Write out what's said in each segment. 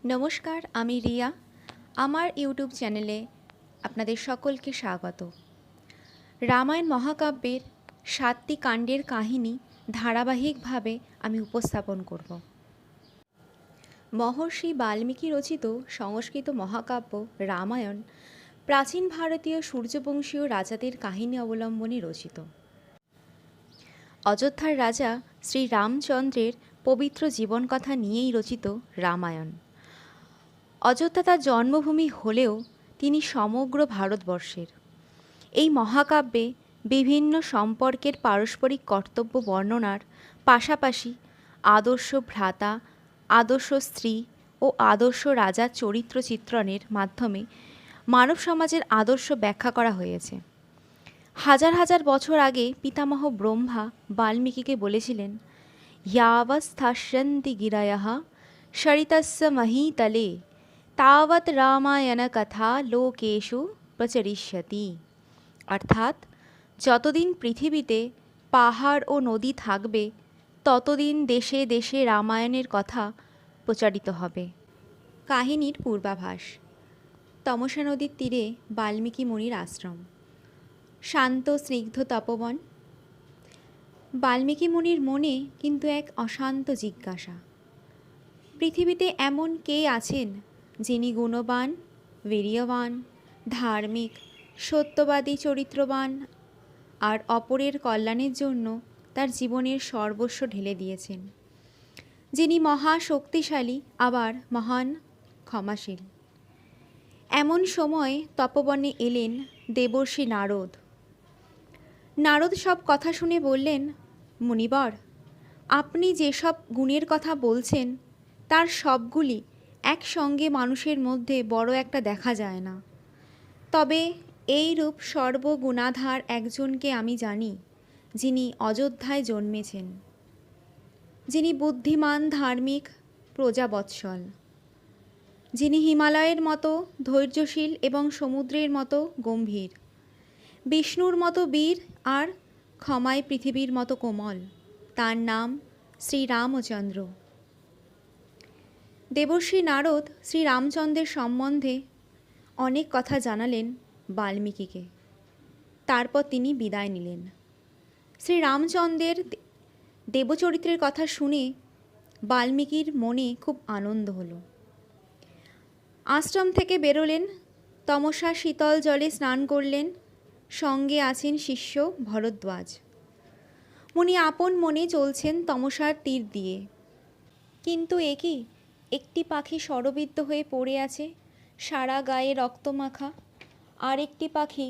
নমস্কার, আমি রিয়া। আমার ইউটিউব চ্যানেলে আপনাদের সকলকে স্বাগত। রামায়ণ মহাকাব্যের ৭টি কাণ্ডের কাহিনী ধারাবাহিকভাবে আমি উপস্থাপন করব। মহর্ষি বাল্মীকি রচিত সংস্কৃত মহাকাব্য রামায়ণ প্রাচীন ভারতীয় সূর্যবংশীয় রাজাদের কাহিনী অবলম্বনে রচিত। অযোধ্যার রাজা শ্রী রামচন্দ্রের পবিত্র জীবনকথা নিয়েই রচিত রামায়ণ। অযোধ্যা তার জন্মভূমি হলেও তিনি সমগ্র ভারতবর্ষের। এই মহাকাব্যে বিভিন্ন সম্পর্কের পারস্পরিক কর্তব্য বর্ণনার পাশাপাশি আদর্শ ভ্রাতা, আদর্শ স্ত্রী ও আদর্শ রাজার চরিত্র চিত্রণের মাধ্যমে মানব সমাজের আদর্শ ব্যাখ্যা করা হয়েছে। হাজার হাজার বছর আগে পিতামহ ব্রহ্মা বাল্মীকিকে বলেছিলেন, ইয়াবৎস্থাস্যন্তি গিরয়ঃ সরিতস্য মহীতলে তাবৎ রামায়ণ কথা লোকেষু প্রচরিষ্যতি। অর্থাৎ যতদিন পৃথিবীতে পাহাড় ও নদী থাকবে ততদিন দেশে দেশে রামায়ণের কথা প্রচারিত হবে। কাহিনীর পূর্বাভাস। তমসা নদীর তীরে বাল্মীকি মুনির আশ্রম। শান্ত স্নিগ্ধ তপবন। বাল্মীকি মুনির মনে কিন্তু এক অশান্ত জিজ্ঞাসা। পৃথিবীতে এমন কে আছেন যিনি গুণবান, বীর্যবান, ধার্মিক, সত্যবাদী, চরিত্রবান আর অপরের কল্যাণের জন্য তার জীবনের সর্বস্ব ঢেলে দিয়েছেন, যিনি মহা শক্তিশালী আবার মহান ক্ষমাশীল। এমন সময় তপবনে এলেন দেবর্ষি নারদ। নারদ সব কথা শুনে বললেন, মুনিবর, আপনি যেসব গুণের কথা বলছেন তার সবগুলি একসঙ্গে মানুষের মধ্যে বড় একটা দেখা যায় না। তবে এইরূপ সর্বগুণাধার একজনকে আমি জানি, যিনি অযোধ্যায় জন্মেছেন, যিনি বুদ্ধিমান, ধার্মিক, প্রজাবৎসল, যিনি হিমালয়ের মতো ধৈর্যশীল এবং সমুদ্রের মতো গম্ভীর, বিষ্ণুর মতো বীর আর ক্ষমায় পৃথিবীর মতো কোমল। তার নাম শ্রীরামচন্দ্র। দেবর্ষি নারদ শ্রীরামচন্দ্রের সম্বন্ধে অনেক কথা জানালেন বাল্মীকিকে। তারপর তিনি বিদায় নিলেন। শ্রীরামচন্দ্রের দেবচরিত্রের কথা শুনে বাল্মীকির মনে খুব আনন্দ হলো। আশ্রম থেকে বেরোলেন, তমসা শীতল জলে স্নান করলেন। সঙ্গে আছেন শিষ্য ভরদ্বাজ। মুনি আপন মনে চলছেন তমসার তীর দিয়ে। কিন্তু এ কি, একটি পাখি শরবিদ্ধ হয়ে পড়ে আছে, সারা গায়ে রক্তমাখা। আর একটি পাখি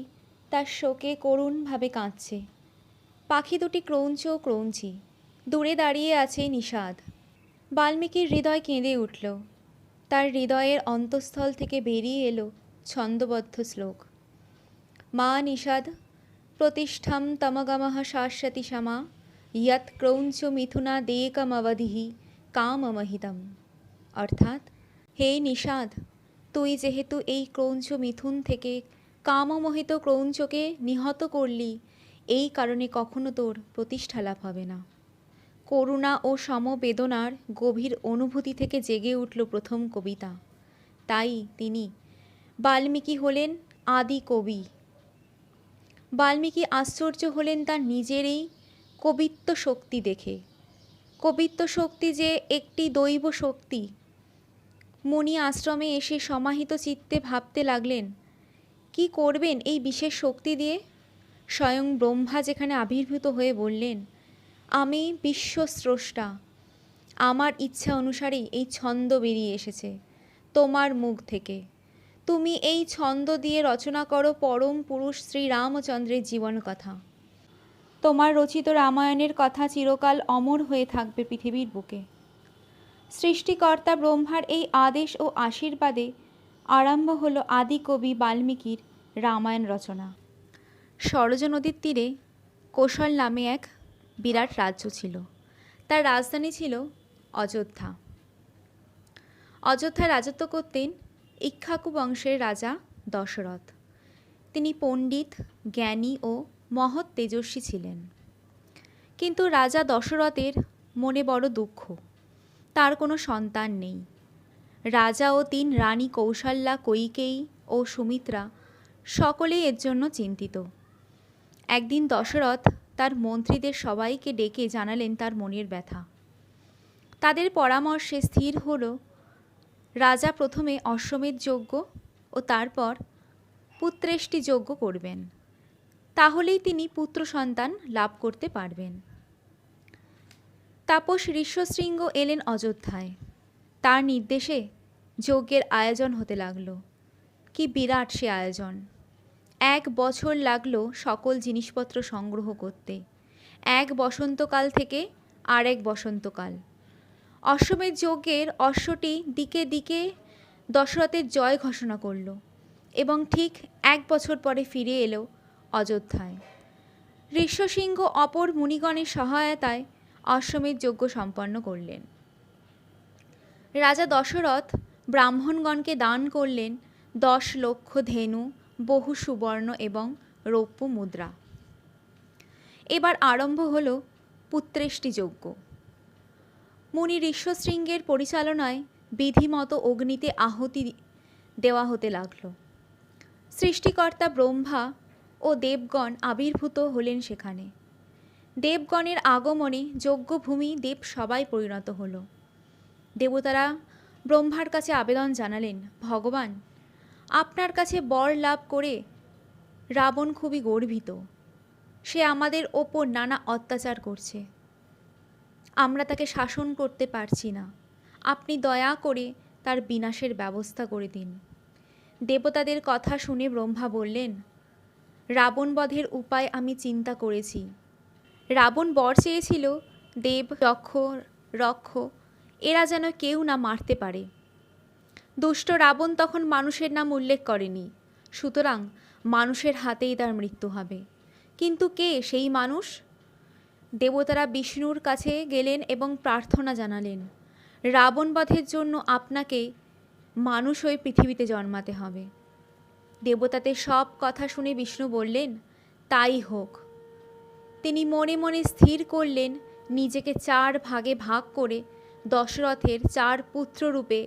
তার শোকে করুণভাবে কাঁদছে। পাখি দুটি ক্রৌঞ্চ ক্রৌঞ্চি। দূরে দাঁড়িয়ে আছে নিষাদ। বাল্মীকির হৃদয় কেঁদে উঠল। তার হৃদয়ের অন্তঃস্থল থেকে বেরিয়ে এলো ছন্দবদ্ধ শ্লোক। মা নিষাদ প্রতিষ্ঠাম তমগমঃ শাশ্বতী সমা ইয়ৎ ক্রৌঞ্চ মিথুনা দেকমবধিহি কামমহিতম। অর্থাৎ, হে নিষাদ, তুই যেহেতু এই ক্রৌঞ্চ মিথুন থেকে কামমোহিত ক্রৌঞ্চকে নিহত করলি, এই কারণে কখনো তোর প্রতিষ্ঠা লাভ হবে না। করুণা ও সমবেদনার গভীর অনুভূতি থেকে জেগে উঠল প্রথম কবিতা। তাই তিনি বাল্মীকি হলেন আদি কবি। বাল্মীকি আশ্চর্য হলেন তার নিজের এই কবিত্ব শক্তি দেখে। কবিত্ব শক্তি যে একটি দৈব শক্তি। মুনি আশ্রমে এসে সমাহিত চিত্তে ভাবতে লাগলেন, কি করবেন এই বিশেষ শক্তি দিয়ে। স্বয়ং ব্রহ্মা যেখানে আবির্ভূত হয়ে বললেন, আমি বিশ্বস্রষ্টা, আমার ইচ্ছা অনুসারেই এই ছন্দ বেরিয়ে এসেছে তোমার মুখ থেকে। তুমি এই ছন্দ দিয়ে রচনা করো পরম পুরুষ শ্রীরামচন্দ্রের জীবন কথা। তোমার রচিত রামায়ণের কথা চিরকাল অমর হয়ে থাকবে পৃথিবীর বুকে। সৃষ্টিকর্তা ব্রহ্মার এই আদেশ ও আশীর্বাদে আরম্ভ হলো আদি কবি বাল্মীকির রামায়ণ রচনা। সরজ নদীর তীরে কোশল নামে এক বিরাট রাজ্য ছিল। তার রাজধানী ছিল অযোধ্যা। অযোধ্যায় রাজত্ব করতেন ইক্ষ্বাকু বংশের রাজা দশরথ। তিনি পণ্ডিত, জ্ঞানী ও মহৎ তেজস্বী ছিলেন। কিন্তু রাজা দশরথের মনে বড় দুঃখ। তার কোনো সন্তান নেই। রাজা ও 3 রানী কৌশল্যা, কৈকেয়ী ও সুমিত্রা সকলেই এর জন্য চিন্তিত। একদিন দশরথ তার মন্ত্রীদের সবাইকে ডেকে জানালেন তার মনের ব্যথা। তাদের পরামর্শে স্থির হল রাজা প্রথমে অশ্বমেধ যজ্ঞ ও তারপর পুত্রেষ্টি যজ্ঞ করবেন, তাহলেই তিনি পুত্র সন্তান লাভ করতে পারবেন। তাপস ঋষ্যশৃঙ্গ এলেন অযোধ্যায়। তার নির্দেশে যজ্ঞের আয়োজন হতে লাগল। কি বিরাট সে আয়োজন! 1 বছর লাগলো সকল জিনিসপত্র সংগ্রহ করতে। 1 বসন্তকাল থেকে আর 1 বসন্তকাল। অশ্বমেধ যজ্ঞের অশ্বটি দিকে দিকে দশরথের জয় ঘোষণা করল এবং ঠিক 1 বছর পরে ফিরে এলো অযোধ্যায়। ঋষ্যশৃঙ্গ অপর মুনিগণের সহায়তায় অশ্বমেধ যজ্ঞ সম্পন্ন করলেন। রাজা দশরথ ব্রাহ্মণগণকে দান করলেন 10 লক্ষ ধেনু, বহু সুবর্ণ এবং রৌপ্য মুদ্রা। এবার আরম্ভ হল পুত্রেষ্টি যজ্ঞ। মুনি ঋষ্যশৃঙ্গের পরিচালনায় বিধিমতো অগ্নিতে আহুতি দেওয়া হতে লাগল। সৃষ্টিকর্তা ব্রহ্মা ও দেবগণ আবির্ভূত হলেন সেখানে। দেবগণের আগমনে যজ্ঞভূমি দেব সবাই পরিণত হল। দেবতারা ব্রহ্মার কাছে আবেদন জানালেন, ভগবান, আপনার কাছে বর লাভ করে রাবণ খুবই গর্বিত। সে আমাদের ওপর নানা অত্যাচার করছে। আমরা তাকে শাসন করতে পারছি না। আপনি দয়া করে তার বিনাশের ব্যবস্থা করে দিন। দেবতাদের কথা শুনে ব্রহ্মা বললেন, রাবণ বধের উপায় আমি চিন্তা করেছি। রাবণ বর চেয়েছিল দেব, যক্ষ, রক্ষ এরা যেন কেউ না মারতে পারে। দুষ্ট রাবণ তখন মানুষের নাম উল্লেখ করেনি, সুতরাং মানুষের হাতেই তার মৃত্যু হবে। কিন্তু কে সেই মানুষ? দেবতারা বিষ্ণুর কাছে গেলেন এবং প্রার্থনা জানালেন, রাবণ বধের জন্য আপনাকে মানুষ হয়ে পৃথিবীতে জন্মাতে হবে। দেবতাদের সব কথা শুনে বিষ্ণু বললেন, তাই হোক। তিনি মনে মনে স্থির করলেন নিজেকে 4 ভাগে ভাগ করে দশরথের 4 পুত্ররূপে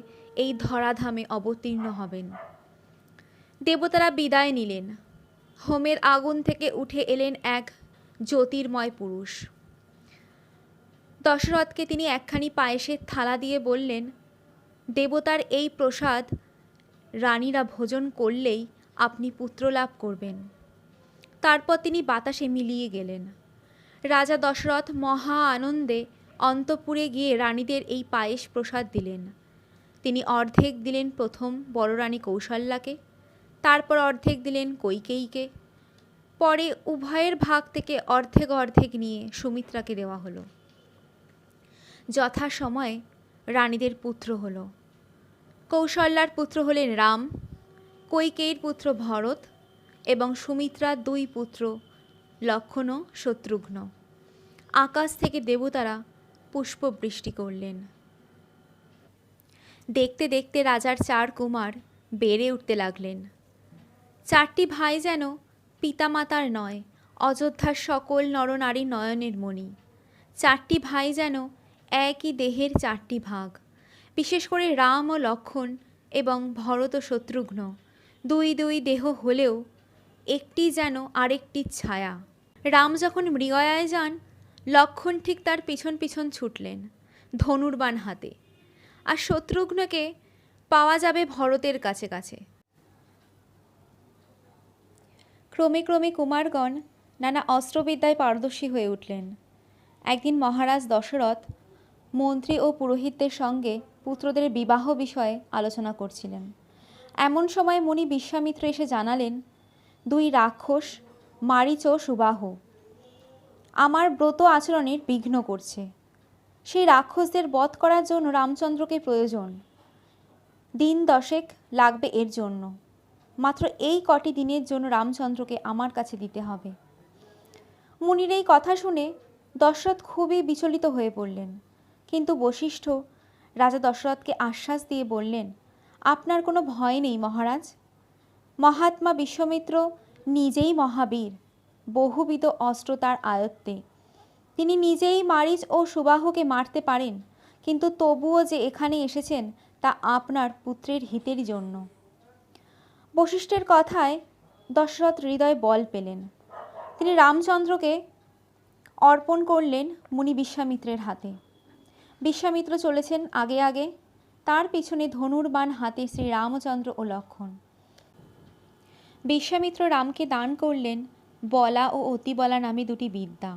এই ধরাধামে অবতীর্ণ হবেন। দেবতারা বিদায় নিলেন। হোমের আগুন থেকে উঠে এলেন এক জ্যোতির্ময় পুরুষ। দশরথকে তিনি একখানি পায়েসের থালা দিয়ে বললেন, দেবতার এই প্রসাদ রানীরা ভোজন করলেই আপনি পুত্র লাভ করবেন। তারপর তিনি বাতাসে মিলিয়ে গেলেন। রাজা দশরথ মহা আনন্দে অন্তঃপুরে গিয়ে রানীদের এই পায়েস প্রসাদ দিলেন। তিনি অর্ধেক দিলেন প্রথম বড় রানী কৌশল্যাকে, তারপর অর্ধেক দিলেন কৈকেয়ীকে, পরে উভয়ের ভাগ থেকে অর্ধেক অর্ধেক নিয়ে সুমিত্রাকে দেওয়া হলো। যথাসময়ে রানীদের পুত্র হল। কৌশল্যার পুত্র হলেন রাম, কৈকেয়ীর পুত্র ভরত এবং সুমিত্রার 2 পুত্র লক্ষ্মণ ও শত্রুঘ্ন। আকাশ থেকে দেবতারা পুষ্পবৃষ্টি করলেন। দেখতে দেখতে রাজার 4 কুমার বেড়ে উঠতে লাগলেন। 4টি ভাই যেন পিতামাতার নয়, অযোধ্যার সকল নরনারী নয়নের মণি। 4টি ভাই যেন একই দেহের 4টি ভাগ। বিশেষ করে রাম ও লক্ষ্মণ এবং ভরত ও শত্রুঘ্ন 2 দেহ হলেও একটি যেন আরেকটির ছায়া। রাম যখন মৃগয়ায় যান, লক্ষ্মণ ঠিক তার পিছন পিছন ছুটলেন ধনুর্বাণ হাতে, আর শত্রুঘ্নকে পাওয়া যাবে ভরতের কাছে কাছে। ক্রমে ক্রমে কুমারগণ নানা অস্ত্রবিদ্যায় পারদর্শী হয়ে উঠলেন। একদিন মহারাজ দশরথ মন্ত্রী ও পুরোহিতদের সঙ্গে পুত্রদের বিবাহ বিষয়ে আলোচনা করছিলেন। এমন সময় মুনি বিশ্বামিত্র এসে জানালেন, 2 রাক্ষস মারীচ ও সুবাহু আমার ব্রত আচরণের বিঘ্ন করছে। সেই রাক্ষসদের বধ করার জন্য রামচন্দ্রকে প্রয়োজন। দিন 10 লাগবে এর জন্য। মাত্র এই কটি দিনের জন্য রামচন্দ্রকে আমার কাছে দিতে হবে। মুনির এই কথা শুনে দশরথ খুবই বিচলিত হয়ে পড়লেন। কিন্তু বশিষ্ঠ রাজা দশরথকে আশ্বাস দিয়ে বললেন, আপনার কোনো ভয় নেই মহারাজ। মহাত্মা বিশ্বামিত্র নিজেই মহাবীর, বহুবিধ অস্ত্র তার আয়ত্তে। তিনি নিজেই মারীচ ও সুবাহুকে মারতে পারেন, কিন্তু তবুও যে এখানে এসেছেন তা আপনার পুত্রের হিতের জন্য। বশিষ্ঠের কথায় দশরথ হৃদয় বল পেলেন। তিনি রামচন্দ্রকে অর্পণ করলেন মুনি বিশ্বামিত্রের হাতে। বিশ্বামিত্র চলেছেন আগে আগে, তার পিছনে ধনুর্বাণ হাতে শ্রী রামচন্দ্র ও লক্ষ্মণ। বিশ্বামিত্র রামকে দান করলেন বলা ও অতিবলা নামে দুটি বিদ্যা।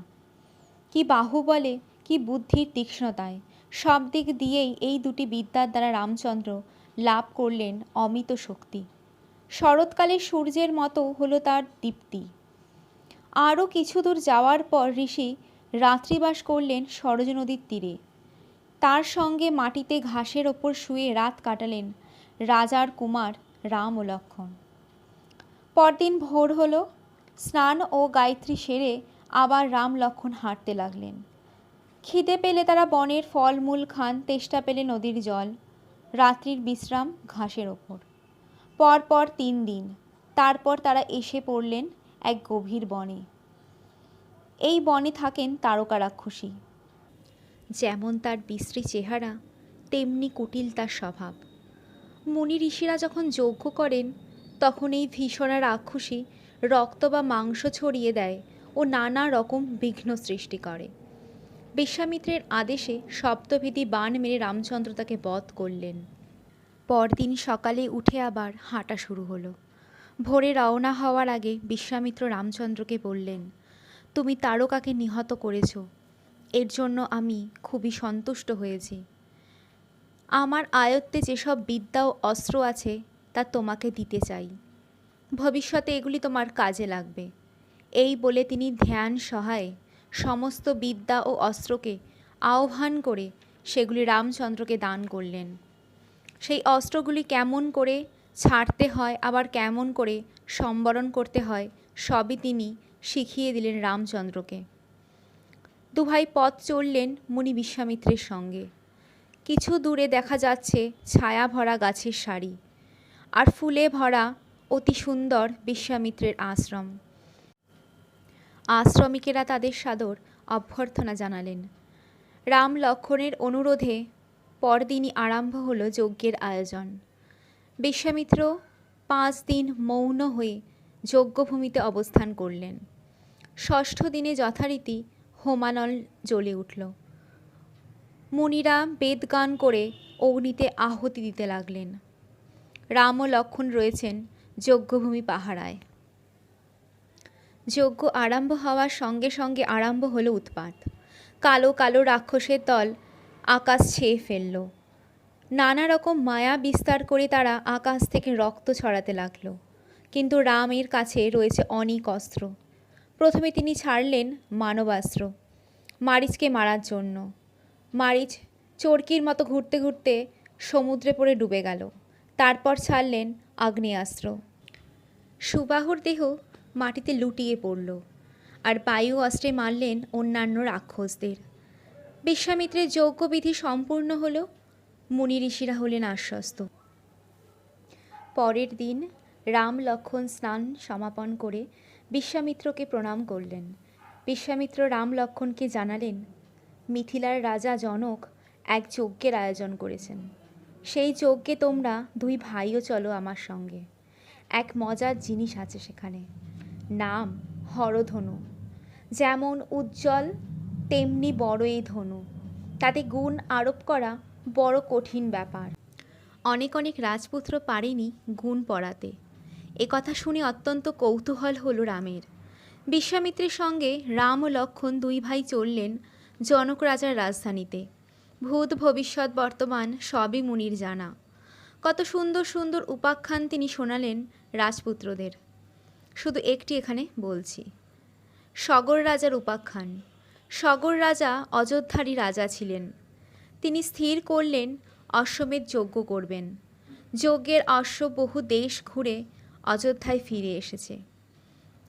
কি বাহুবলে, কি বুদ্ধির তীক্ষ্ণতায়, সব দিক দিয়েই এই দুটি বিদ্যার দ্বারা রামচন্দ্র লাভ করলেন অমিত শক্তি। শরৎকালের সূর্যের মতো হলো তার দীপ্তি। আরও কিছু দূর যাওয়ার পর ঋষি রাত্রিবাস করলেন সরজ নদীর তীরে। তার সঙ্গে মাটিতে ঘাসের ওপর শুয়ে রাত কাটালেন রাজার কুমার রাম ও লক্ষ্মণ। পরদিন ভোর হলো। স্নান ও গায়ত্রী সেরে আবার রাম লক্ষ্মণ হাঁটতে লাগলেন। খিদে পেলে তারা বনের ফলমূল খান, তেষ্টা পেলে নদীর জল। রাত্রির বিশ্রাম ঘাসের ওপর। পরপর 3 দিন। তারপর তারা এসে পড়লেন এক গভীর বনে। এই বনে থাকেন তারকা রাক্ষসী। যেমন তার বিশ্রী চেহারা, তেমনি কুটিল তার স্বভাব। মুনি ঋষিরা যখন যজ্ঞ করেন, তখন এই ভীষণা রাক্ষসী রক্ত বা মাংস ছড়িয়ে দেয় ও নানা রকম বিঘ্ন সৃষ্টি করে। বিশ্বামিত্রের আদেশে সপ্তভেদী বাণ মেরে রামচন্দ্র তাকে বধ করলেন। পরদিন সকালে উঠে আবার হাঁটা শুরু হলো। ভোরে রওনা হওয়ার আগে বিশ্বামিত্র রামচন্দ্রকে বললেন, তুমি তারকাকে নিহত করেছ, এর জন্য আমি খুবই সন্তুষ্ট হয়েছি। আমার আয়ত্তে যেসব বিদ্যা ও অস্ত্র আছে তা তোমাকে দিতে চাই। ভবিষ্যতে এগুলি তোমার কাজে লাগবে। এই বলে তিনি ধ্যান সহায়ে সমস্ত বিদ্যা ও অস্ত্রকে আহ্বান করে সেগুলি রামচন্দ্রকে দান করলেন। সেই অস্ত্রগুলি কেমন করে ছাড়তে হয়, আবার কেমন করে সম্বরণ করতে হয়, সবই তিনি শিখিয়ে দিলেন রামচন্দ্রকে। দুভাই পথ চললেন মুনি বিশ্বামিত্রের সঙ্গে। কিছু দূরে দেখা যাচ্ছে ছায়া ভরা গাছের সারি, আর ফুলে ভরা অতি সুন্দর বিশ্বামিত্রের আশ্রম। আশ্রমিকেরা তাদের সাদর অভ্যর্থনা জানালেন। রাম লক্ষ্মণের অনুরোধে পরদিনই আরম্ভ হল যজ্ঞের আয়োজন। বিশ্বামিত্র 5 দিন মৌন হয়ে যজ্ঞভূমিতে অবস্থান করলেন। 6ষ্ঠ দিনে যথারীতি হোমানল জ্বলে উঠল। মুনিরা বেদগান করে অগ্নিতে আহুতি দিতে লাগলেন। রাম ও লক্ষ্মণ রয়েছেন যজ্ঞভূমি পাহারায়। যজ্ঞ আরম্ভ হওয়ার সঙ্গে সঙ্গে আরম্ভ হলো উৎপাত। কালো কালো রাক্ষসের দল আকাশ ছেয়ে ফেলল। নানা রকম মায়া বিস্তার করে তারা আকাশ থেকে রক্ত ছড়াতে লাগলো। কিন্তু রামের কাছে রয়েছে অনেক অস্ত্র। প্রথমে তিনি ছাড়লেন মানবাস্ত্র মারিচকে মারার জন্য। মারিচ চরকির মতো ঘুরতে ঘুরতে সমুদ্রে পড়ে ডুবে গেল। তারপর ছাড়লেন আগ্নেয়াস্ত্র। সুবাহুর দেহ মাটিতে লুটিয়ে পড়ল, আর বায়ু অস্ত্রে মারলেন অন্যান্য রাক্ষসদের। বিশ্বামিত্রের যজ্ঞবিধি সম্পূর্ণ হল। মুনি ঋষিরা হলেন আশ্বস্ত। পরের দিন রাম লক্ষ্মণ স্নান সমাপন করে বিশ্বামিত্রকে প্রণাম করলেন। বিশ্বামিত্র রাম লক্ষ্মণকে জানালেন, মিথিলার রাজা জনক এক যজ্ঞের আয়োজন করেছেন। সেই যজ্ঞে তোমরা 2 ভাইও চলো আমার সঙ্গে। এক মজার জিনিস আছে সেখানে, নাম হরধনু। যেমন উজ্জ্বল তেমনি বড় এই ধনু, তাতে গুণ আরোপ করা বড় কঠিন ব্যাপার। অনেক অনেক রাজপুত্র পারেনি গুণ পড়াতে। একথা শুনে অত্যন্ত কৌতূহল হলো রামের। বিশ্বামিত্রের সঙ্গে রাম ও লক্ষ্মণ 2 ভাই চললেন জনক রাজার রাজধানীতে। ভূত ভবিষ্যৎ বর্তমান সবই মুনির জানা। কত সুন্দর সুন্দর উপাখ্যান তিনি শোনালেন রাজপুত্রদের। শুধু একটি এখানে বলছি। সগর রাজার উপাখ্যান। সগর রাজা অযোধ্যারই রাজা ছিলেন। তিনি স্থির করলেন অশ্বমেধ যজ্ঞ করবেন। যজ্ঞের অশ্ব বহু দেশ ঘুরে অযোধ্যায় ফিরে এসেছে।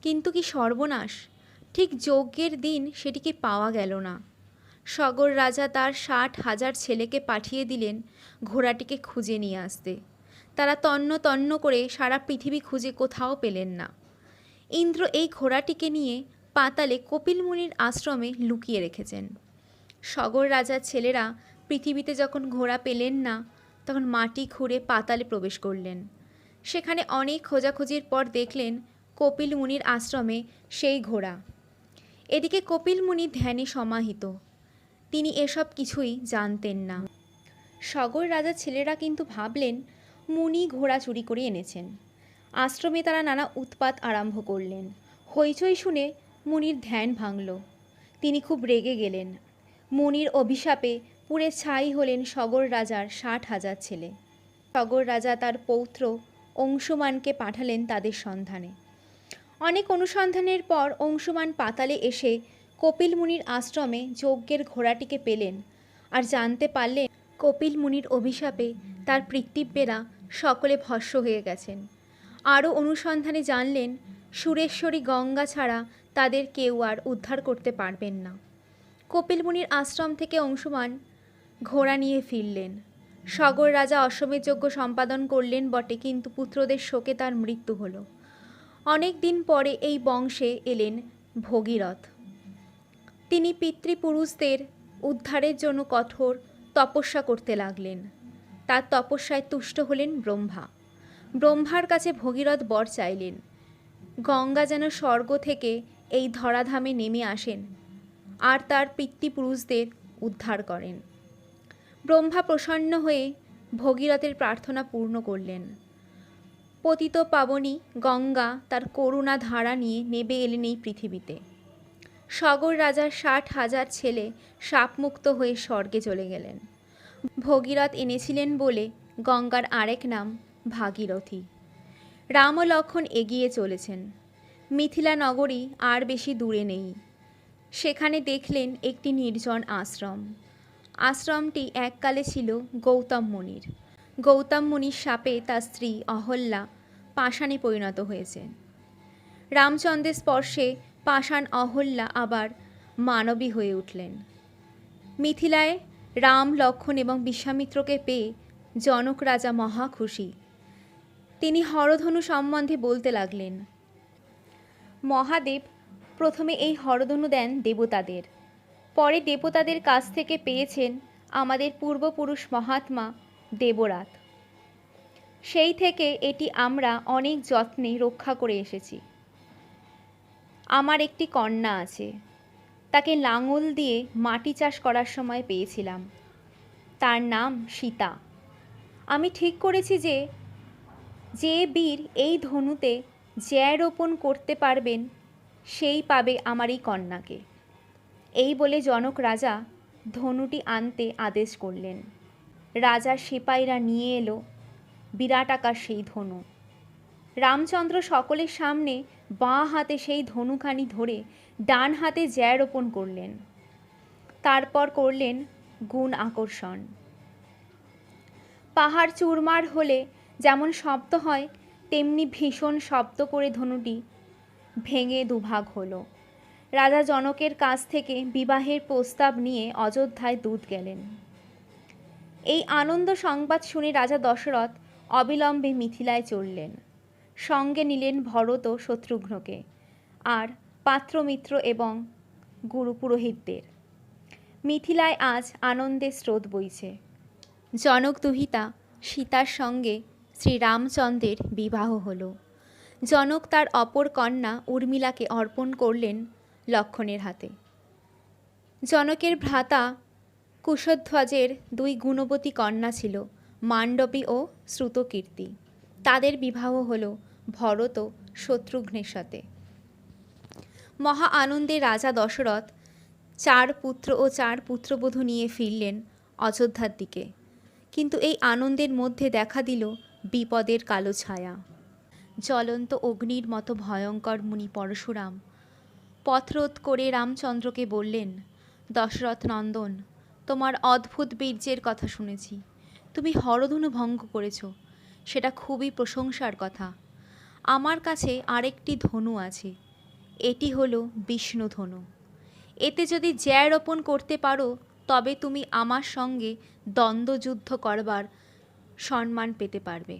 কিন্তু কি সর্বনাশ, ঠিক যজ্ঞের দিন সেটিকে পাওয়া গেল না। সগর রাজা তার 60,000 ছেলেকে পাঠিয়ে দিলেন ঘোড়াটিকে খুঁজে নিয়ে আসতে। তারা তন্ন তন্ন করে সারা পৃথিবী খুঁজে কোথাও পেলেন না। ইন্দ্র এই ঘোড়াটিকে নিয়ে পাতালে কপিল মুনির আশ্রমে লুকিয়ে রেখেছেন। সগর রাজার ছেলেরা পৃথিবীতে যখন ঘোড়া পেলেন না, তখন মাটি খুঁড়ে পাতালে প্রবেশ করলেন। সেখানে অনেক খোঁজাখুঁজির পর দেখলেন কপিল মুনির আশ্রমে সেই ঘোড়া। এদিকে কপিল মুনি ধ্যানে সমাহিত। তিনি এসব কিছুই জানতেন না। সগর রাজার ছেলেরা কিন্তু ভাবলেন মুনি ঘোড়া চুরি করে এনেছেন। আশ্রমে তারা নানা উৎপাত আরম্ভ করলেন। হইচই শুনে মুনির ধ্যান ভাঙল। তিনি খুব রেগে গেলেন। মুনির অভিশাপে পুড়ে ছাই হলেন সগর রাজার 60,000 ছেলে। সগর রাজা তার পৌত্র অংশুমানকে পাঠালেন তাদের সন্ধানে। অনেক অনুসন্ধানের পর অংশুমান পাতালে এসে কপিল মুনির আশ্রমে যজ্ঞের ঘোড়াটিকে পেলেন আর জানতে পারলেন কপিল মুনির অভিশাপে তার পিতৃব্যেরা সকলে ভস্ম হয়ে গেছেন। আরও অনুসন্ধানে জানলেন সুরেশ্বরী গঙ্গা ছাড়া তাদের কেউ আর উদ্ধার করতে পারবেন না। কপিল মুনির আশ্রম থেকে অংশুমান ঘোড়া নিয়ে ফিরলেন। সগর রাজা অশ্বমেধ যজ্ঞ সম্পাদন করলেন বটে, কিন্তু পুত্রদের শোকে তার মৃত্যু হলো। অনেক দিন পরে এই বংশে এলেন ভগীরথ। তিনি পিতৃপুরুষদের উদ্ধারের জন্য কঠোর তপস্যা করতে লাগলেন। তার তপস্যায় তুষ্ট হলেন ব্রহ্মা। ব্রহ্মার কাছে ভগীরথ বর চাইলেন গঙ্গা যেন স্বর্গ থেকে এই ধরাধামে নেমে আসেন আর তার পিতৃপুরুষদের উদ্ধার করেন। ব্রহ্মা প্রসন্ন হয়ে ভগীরথের প্রার্থনা পূর্ণ করলেন। পতিত পাবনী গঙ্গা তার করুণা ধারা নিয়ে নেমে এলেন এই পৃথিবীতে। সগর রাজার 60,000 ছেলে শাপমুক্ত হয়ে স্বর্গে চলে গেলেন। ভগীরথ এনেছিলেন বলে গঙ্গার আরেক নাম ভাগীরথী। রাম ও লক্ষ্মণ এগিয়ে চলেছেন। মিথিলা নগরী আর বেশি দূরে নেই। সেখানে দেখলেন একটি নির্জন আশ্রম। আশ্রমটি এককালে ছিল গৌতম মুনির। গৌতম মুনির শাপে তার স্ত্রী অহল্যা পাষাণে পরিণত হয়েছে। রামচন্দ্রের স্পর্শে পাষাণ অহল্যা আবার মানবী হয়ে উঠলেন। মিথিলায় রাম, লক্ষ্মণ এবং বিশ্বামিত্রকে পেয়ে জনক রাজা মহা খুশি। তিনি হরধনু সম্বন্ধে বলতে লাগলেন। মহাদেব প্রথমে এই হরধনু দেন দেবতাদের, পরে দেবতাদের কাছ থেকে পেয়েছেন আমাদের পূর্বপুরুষ মহাত্মা দেবরাত। সেই থেকে এটি আমরা অনেক যত্নে রক্ষা করে এসেছি। আমার একটি কন্যা আছে, তাকে লাঙল দিয়ে মাটি চাষ করার সময় পেয়েছিলাম। তার নাম সীতা। আমি ঠিক করেছি যে বীর এই ধনুতে জ্যা রোপণ করতে পারবেন সেই পাবে আমার এই কন্যাকে। এই বলে জনক রাজা ধনুটি আনতে আদেশ করলেন। রাজার সিপাহীরা নিয়ে এলো বিরাট আকার সেই ধনু। রামচন্দ্র সকলের সামনে বাঁ হাতে সেই ধনুখানি ধরে ডান হাতে জ্যা রোপণ করলেন। তারপর করলেন গুণ আকর্ষণ। পাহাড় চুরমার হলে যেমন শব্দ হয় তেমনি ভীষণ শব্দ করে ধনুটি ভেঙে দুভাগ হলো। রাজা জনকের কাছ থেকে বিবাহের প্রস্তাব নিয়ে অযোধ্যায় দূত গেলেন। এই আনন্দ সংবাদ শুনে রাজা দশরথ অবিলম্বে মিথিলায় চললেন। সঙ্গে নিলেন ভরত ও শত্রুঘ্নকে আর পাত্রমিত্র এবং গুরু পুরোহিতদের। মিথিলায় আজ আনন্দের স্রোত বইছে। জনক দুহিতা সীতার সঙ্গে শ্রীরামচন্দ্রের বিবাহ হল। জনক তার অপর কন্যা উর্মিলাকে অর্পণ করলেন লক্ষ্মণের হাতে। জনকের ভ্রাতা কুশধ্বজের 2 গুণবতী কন্যা ছিল, মান্ডবী ও শ্রুতকীর্তি। তাদের বিবাহ হল ভরত ও শত্রুঘ্নের সাথে। মহা আনন্দে রাজা দশরথ 4 পুত্র ও 4 পুত্রবধূ নিয়ে ফিরলেন অযোধ্যার দিকে। কিন্তু এই আনন্দের মধ্যে দেখা দিল বিপদের কালো ছায়া। জ্বলন্ত অগ্নির মতো ভয়ঙ্কর মুনি পরশুরাম পথরোধ করে রামচন্দ্রকে বললেন, দশরথ নন্দন, তোমার অদ্ভুত বীর্যের কথা শুনেছি। তুমি হরধনু ভঙ্গ করেছ, সেটা খুবই প্রশংসার কথা। আমার কাছে আরেকটি ধনু আছে, এটি হলো বিষ্ণু ধনু। এতে যদি জ্যা রোপণ করতে পারো তবে তুমি আমার সঙ্গে দ্বন্দ্বযুদ্ধ করবার সম্মান পেতে পারবে।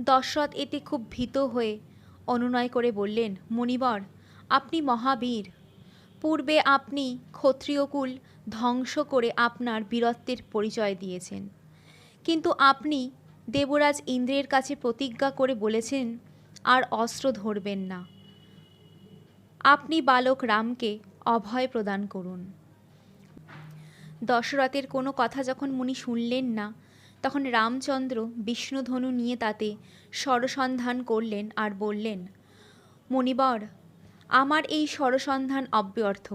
দশরথ এতে খুব ভীত হয়ে অনুনয় করে বললেন, মুনিবর, আপনি মহাবীর। পূর্বে আপনি ক্ষত্রিয়কুল ধ্বংস করে আপনার বীরত্বের পরিচয় দিয়েছেন, কিন্তু আপনি দেবরাজ ইন্দ্রের কাছে প্রতিজ্ঞা করে বলেছেন আর অস্ত্র ধরবেন না। আপনি বালক রামকে অভয় প্রদান করুন। দশরথের কোনো কথা যখন মুনি শুনলেন না, তখন রামচন্দ্র বিষ্ণুধনু নিয়ে তাতে স্বরসন্ধান করলেন আর বললেন, মুনিবর, আমার এই স্বরসন্ধান অব্যর্থ।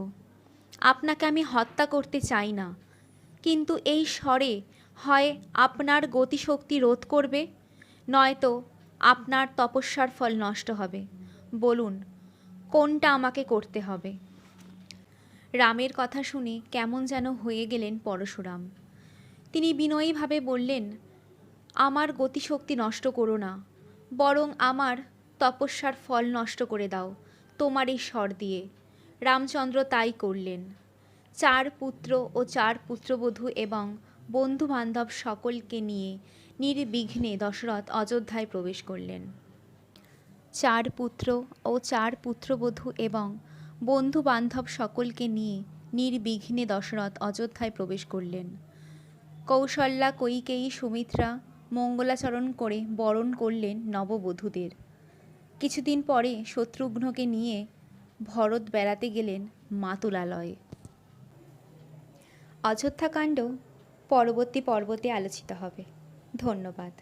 আপনাকে আমি হত্যা করতে চাই না, কিন্তু এই স্বরে হয় আপনার গতিশক্তি রোধ করবে, নয়তো আপনার তপস্যার ফল নষ্ট হবে। বলুন, কোনটা আমাকে করতে হবে? রামের কথা শুনে কেমন যেন হয়ে গেলেন পরশুরাম। তিনি বিনয়ীভাবে বললেন, আমার গতিশক্তি নষ্ট করো না, বরং আমার তপস্যার ফল নষ্ট করে দাও তোমার এই স্বর দিয়ে। রামচন্দ্র তাই করলেন। 4 পুত্র ও 4 পুত্রবধূ এবং বন্ধু বান্ধব সকলকে নিয়ে নির্বিঘ্নে দশরথ অযোধ্যায় প্রবেশ করলেন। 4 পুত্র ও 4 পুত্রবধূ এবং বন্ধু বান্ধব সকলকে নিয়ে নির্বিঘ্নে দশরথ অযোধ্যায় প্রবেশ করলেন। কৌশল্যা, কৈকেয়ী, সুমিত্রা মঙ্গলাচরণ করে বরণ করলেন নববধূদের। কিছুদিন পরে শত্রুঘ্নকে নিয়ে ভরত বেড়াতে গেলেন মাতুলালয়ে। অযোধ্যাকাণ্ড পরবর্তী পর্বতে আলোচিত হবে। ধন্যবাদ।